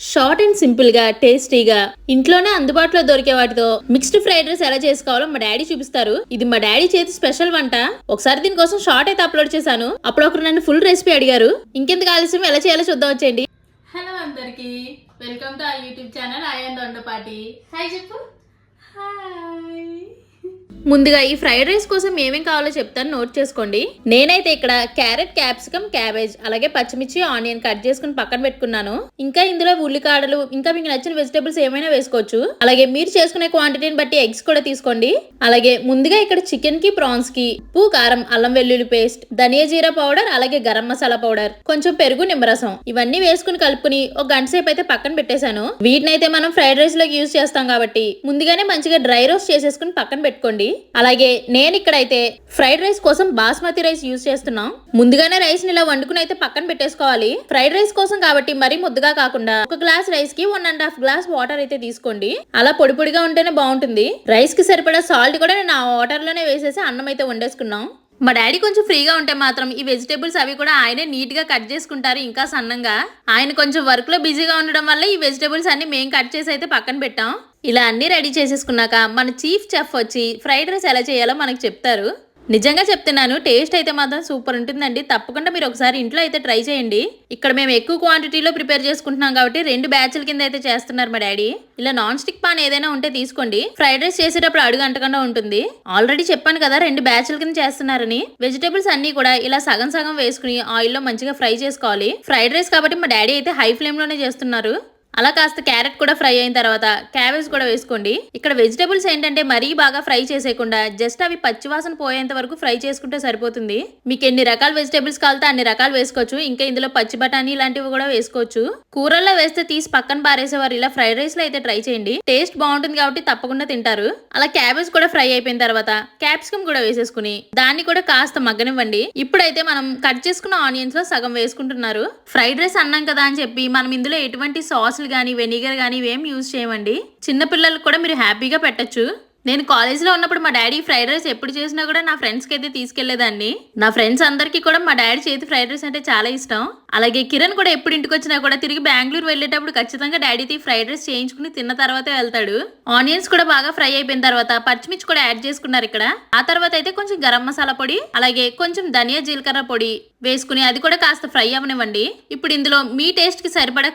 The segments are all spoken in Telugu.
షార్ట్ అండ్ సింపుల్ గా టేస్టీగా ఇంట్లోనే అందుబాటులో దొరికే వాటితో మిక్స్డ్ ఫ్రైడ్ రైస్ ఎలా చేసుకోవాలో మా డాడీ చూపిస్తారు. ఇది మా డాడీ చేతి స్పెషల్ వంట. ఒకసారి దీనికోసం షార్ట్ అయితే అప్లోడ్ చేశాను. అప్పుడు ఒకరు నన్ను ఫుల్ రెసిపీ అడిగారు. ఇంకెందుకు ఆలస్యం, ఎలా చేయాలో చూద్దాం వచ్చేయండి. హలో అందరికి, వెల్కమ్ టు ఆ యూట్యూబ్ ఛానల్ ఆయంద వండపాటి. హాయ్ చెప్పు. హాయ్. ముందుగా ఈ ఫ్రైడ్ రైస్ కోసం ఏమేం కావాలో చెప్తాను, నోట్ చేసుకోండి. నేనైతే ఇక్కడ క్యారెట్, క్యాప్సికమ్, క్యాబేజ్, అలాగే పచ్చిమిర్చి, ఆనియన్ కట్ చేసుకుని పక్కన పెట్టుకున్నాను. ఇంకా ఇందులో ఉల్లికాడలు, ఇంకా మీకు నచ్చిన వెజిటేబుల్స్ ఏమైనా వేసుకోవచ్చు. అలాగే మీరు చేసుకునే క్వాంటిటీని బట్టి ఎగ్స్ కూడా తీసుకోండి. అలాగే ముందుగా ఇక్కడ చికెన్ కి, ప్రాన్స్ కి ఉప్పు, కారం, అల్లం వెల్లుల్లి పేస్ట్, ధనియా జీరా పౌడర్, అలాగే గరం మసాలా పౌడర్, కొంచెం పెరుగు, నిమ్మరసం ఇవన్నీ వేసుకుని కలుపుకుని ఒక గంట సేపు అయితే పక్కన పెట్టేశాను. వీటినైతే మనం ఫ్రైడ్ రైస్ లోకి యూజ్ చేస్తాం కాబట్టి ముందుగానే మంచిగా డ్రై రోస్ట్ చేసేసుకుని పక్కన పెట్టుకోండి. అలాగే నేను ఇక్కడైతే ఫ్రైడ్ రైస్ కోసం బాస్మతి రైస్ యూజ్ చేస్తున్నాం. ముందుగానే రైస్ ని ఇలా వండుకుని అయితే పక్కన పెట్టేసుకోవాలి. ఫ్రైడ్ రైస్ కోసం కాబట్టి మరీ ముద్దగా కాకుండా ఒక గ్లాస్ రైస్ కి 1.5 గ్లాస్ వాటర్ అయితే తీసుకోండి. అలా పొడి పొడిగా ఉంటేనే బాగుంటుంది. రైస్ కి సరిపడా సాల్ట్ కూడా నేను ఆ వాటర్ లోనే వేసేసి అన్నం అయితే వండేసుకున్నాం. మా డాడీ కొంచెం ఫ్రీగా ఉంటే మాత్రం ఈ వెజిటేబుల్స్ అవి కూడా ఆయనే నీట్ గా కట్ చేసుకుంటారు, ఇంకా సన్నంగా. ఆయన కొంచెం వర్క్ లో బిజీగా ఉండడం వల్ల ఈ వెజిటేబుల్స్ అన్ని మేము కట్ చేసి అయితే పక్కన పెట్టాం. ఇలా అన్ని రెడీ చేసేసుకున్నాక మన చీఫ్ చెఫ్ వచ్చి ఫ్రైడ్ రైస్ ఎలా చేయాలో మనకు చెప్తారు. నిజంగా చెప్తున్నాను, టేస్ట్ అయితే మాత్రం సూపర్ ఉంటుందండి. తప్పకుండా మీరు ఒకసారి ఇంట్లో అయితే ట్రై చేయండి. ఇక్కడ మేము ఎక్కువ క్వాంటిటీలో ప్రిపేర్ చేసుకుంటున్నాం కాబట్టి 2 బ్యాచ్ల కింద అయితే చేస్తున్నారు మా డాడీ. ఇలా నాన్ స్టిక్ పాన్ ఏదైనా ఉంటే తీసుకోండి. ఫ్రైడ్ రైస్ చేసేటప్పుడు అడుగు అంటకుండా ఉంటుంది. ఆల్రెడీ చెప్పాను కదా 2 బ్యాచ్ల కింద చేస్తున్నారని. వెజిటేబుల్స్ అన్ని కూడా ఇలా సగం సగం వేసుకుని ఆయిల్ లో మంచిగా ఫ్రై చేసుకోవాలి. ఫ్రైడ్ రైస్ కాబట్టి మా డాడీ అయితే హై ఫ్లేమ్ లోనే చేస్తున్నారు. అలా కాస్త క్యారెట్ కూడా ఫ్రై అయిన తర్వాత క్యాబేజ్ కూడా వేసుకోండి. ఇక్కడ వెజిటేబుల్స్ ఏంటంటే మరీ బాగా ఫ్రై చేసేయకుండా జస్ట్ అవి పచ్చివాసన పోయేంత వరకు ఫ్రై చేసుకుంటే సరిపోతుంది. మీకు ఎన్ని రకాల వెజిటేబుల్స్ కావాలితే అన్ని రకాలు వేసుకోవచ్చు. ఇంకా ఇందులో పచ్చి బఠానీ ఇలాంటివి కూడా వేసుకోవచ్చు. కూరల్లో వేస్తే తీసి పక్కన పారేసేవారు ఇలా ఫ్రైడ్ రైస్ లో అయితే ట్రై చేయండి. టేస్ట్ బాగుంటుంది కాబట్టి తప్పకుండా తింటారు. అలా క్యాబేజ్ కూడా ఫ్రై అయిపోయిన తర్వాత క్యాప్సికమ్ కూడా వేసేసుకుని దాన్ని కూడా కాస్త మగ్గనివ్వండి. ఇప్పుడైతే మనం కట్ చేసుకున్న ఆనియన్స్ లో సగం వేసుకుంటున్నారు. ఫ్రైడ్ రైస్ అన్నాం కదా అని చెప్పి మనం ఇందులో ఎటువంటి సాస్ గానీ వెనిగర్ గానీ ఇవేం యూజ్ చేయమండి. చిన్న పిల్లలకు కూడా మీరు హ్యాపీగా పెట్టచ్చు. నేను కాలేజ్ లో ఉన్నప్పుడు మా డాడీ ఫ్రైడ్ రైస్ ఎప్పుడు చేసినా కూడా నా ఫ్రెండ్స్ కి అయితే తీసుకెళ్లేదాన్ని. నా ఫ్రెండ్స్ అందరికీ కూడా మా డాడీ చేతి ఫ్రైడ్ రైస్ అంటే చాలా ఇష్టం. అలాగే కిరణ్ కూడా ఎప్పుడు ఇంటికి వచ్చినా కూడా తిరిగి బెంగళూరు వెళ్ళేటప్పుడు ఖచ్చితంగా డాడీతో ఫ్రైడ్ రైస్ చేయించుకుని తిన్న తర్వాతే వెళ్తాడు. ఆనియన్స్ కూడా బాగా ఫ్రై అయిపోయిన తర్వాత పచ్చిమిర్చి కూడా యాడ్ చేసుకున్నారు ఇక్కడ. ఆ తర్వాత అయితే కొంచెం గరం మసాలా పొడి, అలాగే కొంచెం ధనియా జీలకర్ర పొడి వేసుకుని అది కూడా కాస్త ఫ్రై అవనివ్వండి. ఇప్పుడు ఇందులో మీ టేస్ట్ కి సరిపడా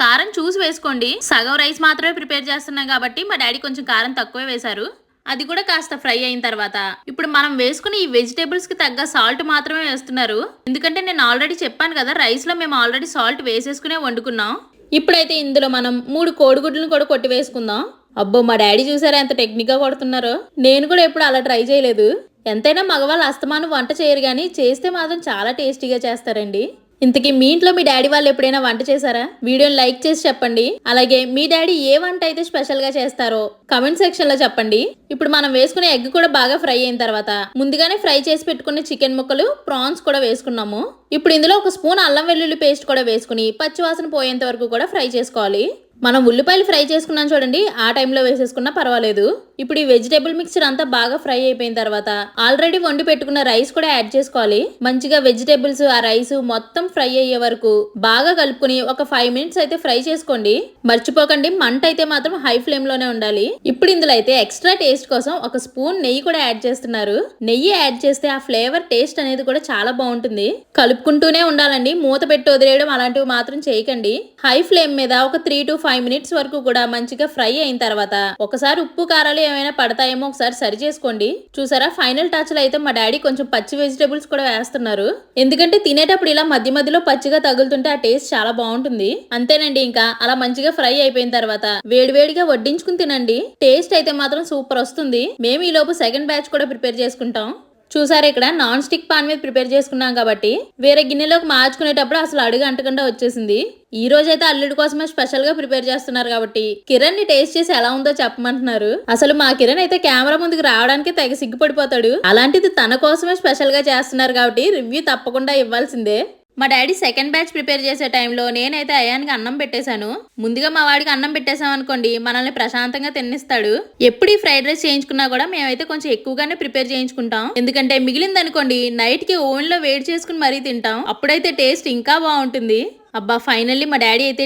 కారం చూసి వేసుకోండి. సగం రైస్ మాత్రమే ప్రిపేర్ చేస్తున్నాం కాబట్టి మా డాడీ కొంచెం కారం తక్కువే వేశారు. అది కూడా కాస్త ఫ్రై అయిన తర్వాత ఇప్పుడు మనం వేసుకుని ఈ వెజిటేబుల్స్ కి తగ్గ సాల్ట్ మాత్రమే వేస్తున్నారు. ఎందుకంటే నేను ఆల్రెడీ చెప్పాను కదా రైస్ లో మేము ఆల్రెడీ సాల్ట్ వేసేసుకునే వండుకున్నాం. ఇప్పుడైతే ఇందులో మనం 3 కోడిగుడ్లను కూడా కొట్టి వేసుకుందాం. అబ్బో, మా డాడీ చూసారా ఎంత టెక్నిక్ గా కొడుతున్నారో. నేను కూడా ఎప్పుడు అలా ట్రై చేయలేదు. ఎంతైనా మగవాళ్ళు అస్తమానం వంట చేయరు, కానీ చేస్తే మాత్రం చాలా టేస్టీగా చేస్తారండి. ఇంతకీ మీ ఇంట్లో మీ డాడీ వాళ్ళు ఎప్పుడైనా వంట చేశారా? వీడియోని లైక్ చేసి చెప్పండి. అలాగే మీ డాడీ ఏ వంట అయితే స్పెషల్ గా చేస్తారో కమెంట్ సెక్షన్ లో చెప్పండి. ఇప్పుడు మనం వేసుకునే ఎగ్ కూడా బాగా ఫ్రై అయిన తర్వాత ముందుగానే ఫ్రై చేసి పెట్టుకునే చికెన్ ముక్కలు, ప్రాన్స్ కూడా వేసుకున్నాము. ఇప్పుడు ఇందులో 1 స్పూన్ అల్లం వెల్లుల్లి పేస్ట్ కూడా వేసుకుని పచ్చివాసన పోయేంత వరకు కూడా ఫ్రై చేసుకోవాలి. మనం ఉల్లిపాయలు ఫ్రై చేసుకున్నాం చూడండి, ఆ టైంలో వేసేసుకున్నా పర్వాలేదు. ఇప్పుడు ఈ వెజిటేబుల్ మిక్చర్ అంతా బాగా ఫ్రై అయిపోయిన తర్వాత ఆల్రెడీ వండి పెట్టుకున్న రైస్ కూడా యాడ్ చేసుకోవాలి. మంచిగా వెజిటేబుల్స్, ఆ రైస్ మొత్తం ఫ్రై అయ్యే వరకు బాగా కలుపుకుని ఒక 5 మినిట్స్ అయితే ఫ్రై చేసుకోండి. మర్చిపోకండి, మంట అయితే మాత్రం హై ఫ్లేమ్ లోనే ఉండాలి. ఇప్పుడు ఇందులో అయితే ఎక్స్ట్రా టేస్ట్ కోసం 1 స్పూన్ నెయ్యి కూడా యాడ్ చేస్తున్నారు. నెయ్యి యాడ్ చేస్తే ఆ ఫ్లేవర్ టేస్ట్ అనేది కూడా చాలా బాగుంటుంది. కలుపుకుంటూనే ఉండాలండి, మూత పెట్టి వదిలేయడం అలాంటివి మాత్రం చేయకండి. హై ఫ్లేమ్ మీద ఒక 3 to 5 మినిట్స్ వరకు కూడా మంచిగా ఫ్రై అయిన తర్వాత ఒకసారి ఉప్పు కారాలు ఏమైనా పడతాయేమో ఒకసారి సరి చేసుకోండి. చూసారా, ఫైనల్ టచ్ లో అయితే మా డాడీ కొంచెం పచ్చి వెజిటేబుల్స్ కూడా వేస్తున్నారు. ఎందుకంటే తినేటప్పుడు ఇలా మధ్య మధ్యలో పచ్చిగా తగులుతుంటే ఆ టేస్ట్ చాలా బాగుంటుంది. అంతేనండి, ఇంకా అలా మంచిగా ఫ్రై అయిపోయిన తర్వాత వేడివేడిగా వడ్డించుకుని తినండి. టేస్ట్ అయితే మాత్రం సూపర్ వస్తుంది. మేము ఈ లోపు సెకండ్ బ్యాచ్ కూడా ప్రిపేర్ చేసుకుంటాం. చూసారు, ఇక్కడ నాన్ స్టిక్ పాన్ మీద ప్రిపేర్ చేసుకున్నాం కాబట్టి వేరే గిన్నెలోకి మార్చుకునేటప్పుడు అసలు అడుగు అంటకుండా వచ్చేసింది. ఈ రోజైతే అల్లుడి కోసమే స్పెషల్ గా ప్రిపేర్ చేస్తున్నారు కాబట్టి కిరణ్ ని టేస్ట్ చేసి ఎలా ఉందో చెప్పమంటున్నారు. అసలు మా కిరణ్ అయితే కెమెరా ముందుకు రావడానికి తెగ సిగ్గుపడిపోతాడు. అలాంటిది తన కోసమే స్పెషల్ గా చేస్తున్నారు కాబట్టి రివ్యూ తప్పకుండా ఇవ్వాల్సిందే. మా డాడీ సెకండ్ బ్యాచ్ ప్రిపేర్ చేసే టైంలో నేనైతే అయానికి అన్నం పెట్టేశాను. ముందుగా మా వాడికి అన్నం పెట్టేశాం అనుకోండి, మనల్ని ప్రశాంతంగా తిన్నిస్తాడు. ఎప్పుడు ఈ ఫ్రైడ్ రైస్ చేయించుకున్నా కూడా మేమైతే కొంచెం ఎక్కువగానే ప్రిపేర్ చేయించుకుంటాం. ఎందుకంటే మిగిలింది అనుకోండి నైట్ కి ఓవెన్ లో వేడి చేసుకుని మరీ తింటాం. అప్పుడైతే టేస్ట్ ఇంకా బాగుంటుంది. అబ్బా ఫైనల్లీ మా డాడీ అయితే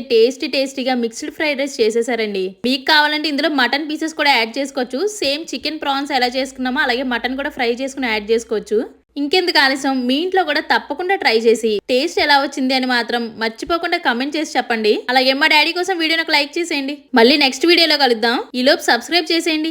టేస్టీగా మిక్స్డ్ ఫ్రైడ్ రైస్ చేసేసారండి. మీకు కావాలంటే ఇందులో మటన్ పీసెస్ కూడా యాడ్ చేసుకోవచ్చు. సేమ్ చికెన్ ప్రాన్స్ ఎలా చేసుకున్నామో అలాగే మటన్ కూడా ఫ్రై చేసుకుని యాడ్ చేసుకోవచ్చు. ఇంకెందుకు ఆలస్యం, మీ ఇంట్లో కూడా తప్పకుండా ట్రై చేసి టేస్ట్ ఎలా వచ్చింది అని మాత్రం మర్చిపోకుండా కమెంట్ చేసి చెప్పండి. అలాగే మా డాడీ కోసం వీడియోని ఒక లైక్ చేసేయండి. మళ్ళీ నెక్స్ట్ వీడియోలో కలుద్దాం. ఈలోపు సబ్స్క్రైబ్ చేసేయండి.